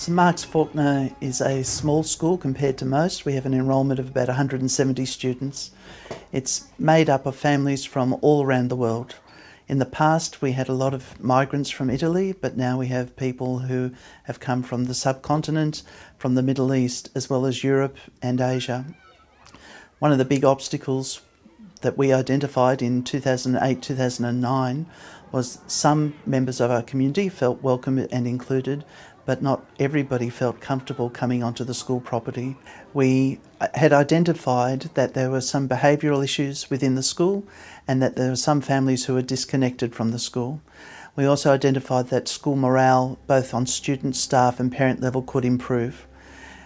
St Mark's Fawkner is a small school compared to most. We have an enrolment of about 170 students. It's made up of families from all around the world. In the past we had a lot of migrants from Italy, but now we have people who have come from the subcontinent, from the Middle East, as well as Europe and Asia. One of the big obstacles that we identified in 2008-2009 was some members of our community felt welcome and included, but not everybody felt comfortable coming onto the school property. We had identified that there were some behavioural issues within the school and that there were some families who were disconnected from the school. We also identified that school morale, both on student, staff and parent level, could improve.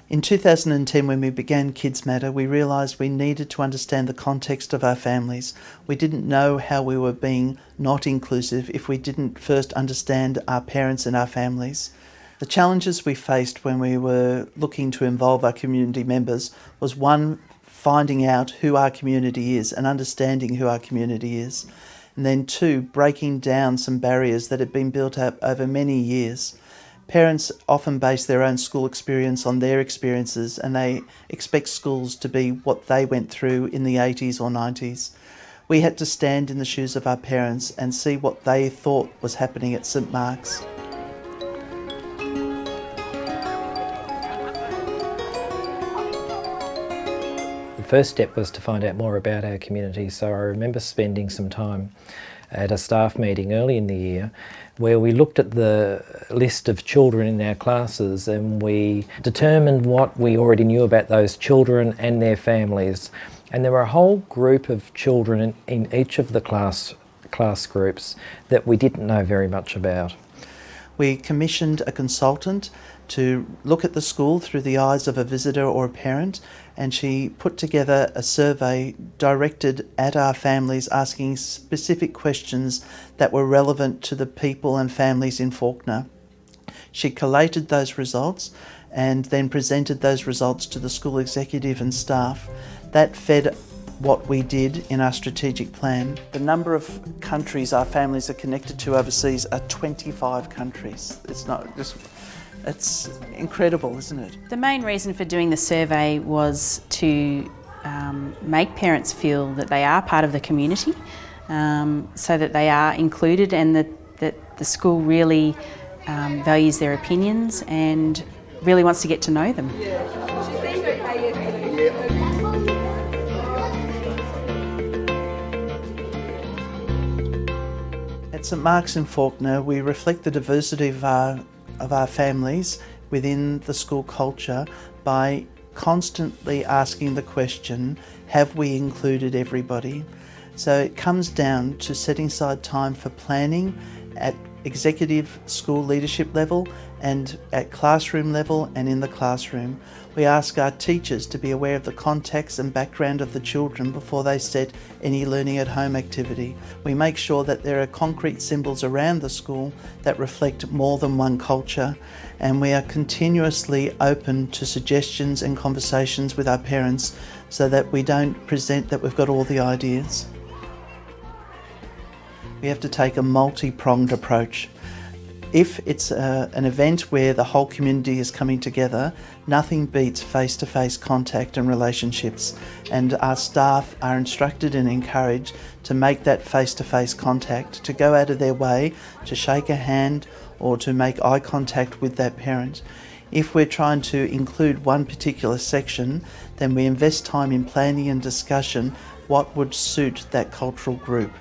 In 2010, when we began Kids Matter, we realised we needed to understand the context of our families. We didn't know how we were being not inclusive if we didn't first understand our parents and our families. The challenges we faced when we were looking to involve our community members was, one, finding out who our community is and understanding who our community is. And then two, breaking down some barriers that had been built up over many years. Parents often base their own school experience on their experiences, and they expect schools to be what they went through in the 80s or 90s. We had to stand in the shoes of our parents and see what they thought was happening at St Mark's. The first step was to find out more about our community, so I remember spending some time at a staff meeting early in the year where we looked at the list of children in our classes and we determined what we already knew about those children and their families. And there were a whole group of children in each of the class groups that we didn't know very much about. We commissioned a consultant to look at the school through the eyes of a visitor or a parent, and she put together a survey directed at our families, asking specific questions that were relevant to the people and families in Fawkner. She collated those results and then presented those results to the school executive and staff. That fed what we did in our strategic plan. The number of countries our families are connected to overseas are 25 countries. It's incredible, isn't it? The main reason for doing the survey was to make parents feel that they are part of the community, so that they are included and that the school really values their opinions and really wants to get to know them. At St Mark's in Fawkner, we reflect the diversity of our families within the school culture by constantly asking the question, have we included everybody? So it comes down to setting aside time for planning at executive school leadership level and at classroom level and in the classroom. We ask our teachers to be aware of the context and background of the children before they set any learning at home activity. We make sure that there are concrete symbols around the school that reflect more than one culture, and we are continuously open to suggestions and conversations with our parents so that we don't present that we've got all the ideas. We have to take a multi-pronged approach. If it's an event where the whole community is coming together, nothing beats face-to-face contact and relationships, and our staff are instructed and encouraged to make that face-to-face contact, to go out of their way to shake a hand or to make eye contact with that parent. If we're trying to include one particular section, then we invest time in planning and discussion what would suit that cultural group.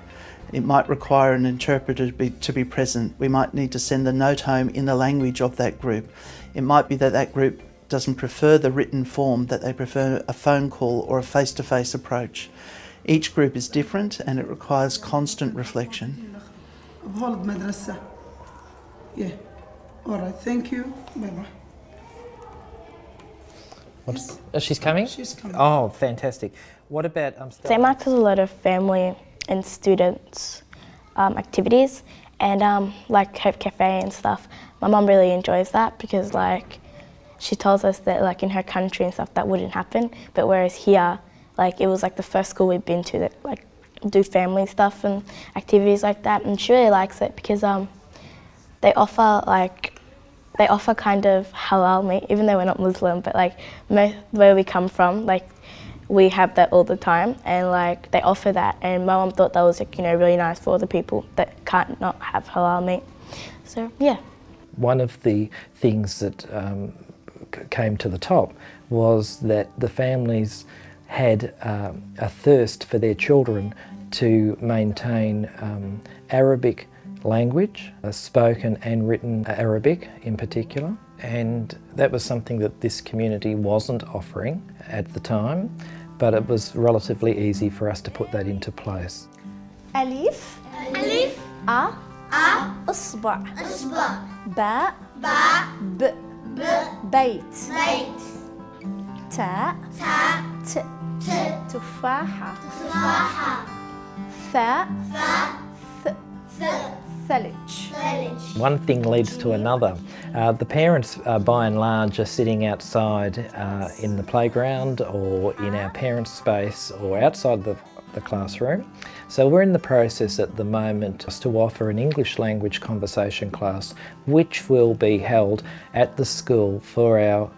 It might require an interpreter to be present. We might need to send the note home in the language of that group. It might be that that group doesn't prefer the written form, that they prefer a phone call or a face-to-face approach. Each group is different and it requires constant reflection. Yeah. All right, thank you. Bye-bye. Yes. She's coming? She's coming. Oh, fantastic. What about... St Mark's has a lot of family and students activities, and like Hope Cafe and stuff. My mum really enjoys that because like she tells us that like in her country and stuff that wouldn't happen, but whereas here like it was like the first school we've been to that like do family stuff and activities like that, and she really likes it because they offer like They offer kind of halal meat, even though we're not Muslim, but like where we come from, like we have that all the time, and like they offer that, and my mum thought that was like, you know, really nice for all the people that can't not have halal meat. So yeah. One of the things that came to the top was that the families had a thirst for their children to maintain Arabic language, spoken and written Arabic in particular, and that was something that this community wasn't offering at the time, but it was relatively easy for us to put that into place. ألف ألف أ إصبع إصبع باء باء ب ب بيت بيت تاء تاء ت ت تفاحة تفاحة ثاء ثاء ث ث ثلج. One thing leads to another. The parents, by and large, are sitting outside in the playground or in our parents' space or outside the classroom. So we're in the process at the moment to offer an English language conversation class, which will be held at the school for our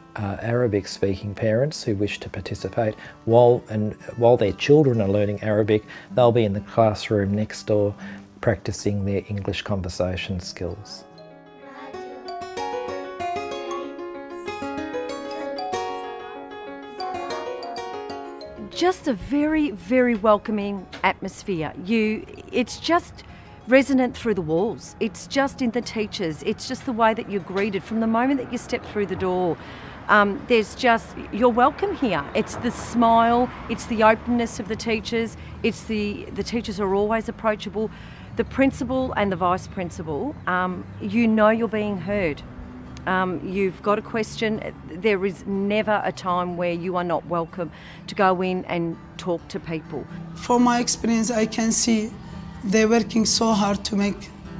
Arabic speaking parents who wish to participate. While their children are learning Arabic, they'll be in the classroom next door practicing their English conversation skills. Just a very, very welcoming atmosphere. It's just resonant through the walls. It's just in the teachers. It's just the way that you're greeted from the moment that you step through the door. You're welcome here. It's the smile, it's the openness of the teachers, it's the teachers are always approachable. The principal and the vice principal, you know you're being heard. You've got a question, there is never a time where you are not welcome to go in and talk to people. From my experience, I can see they're working so hard to make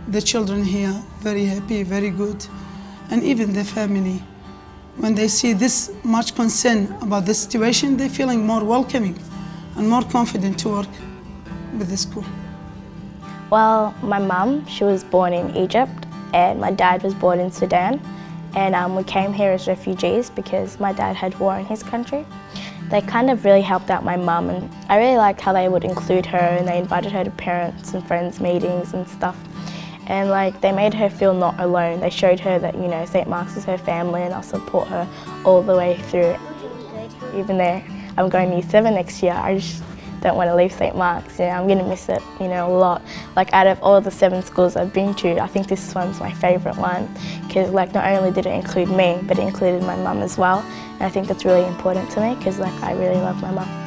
the children here very happy, very good, and even the family. When they see this much concern about the situation, they're feeling more welcoming and more confident to work with the school. Well, my mum, she was born in Egypt, and my dad was born in Sudan. And we came here as refugees because my dad had war in his country. They kind of really helped out my mum, and I really liked how they would include her, and they invited her to parents and friends meetings and stuff. And like, they made her feel not alone. They showed her that, you know, St. Mark's is her family and I'll support her all the way through. Even though I'm going to Year 7 next year, I just don't want to leave St. Mark's. You know, I'm going to miss it, you know, a lot. Like, out of all the 7 schools I've been to, I think this one's my favourite one, because like, not only did it include me, but it included my mum as well. And I think that's really important to me because like, I really love my mum.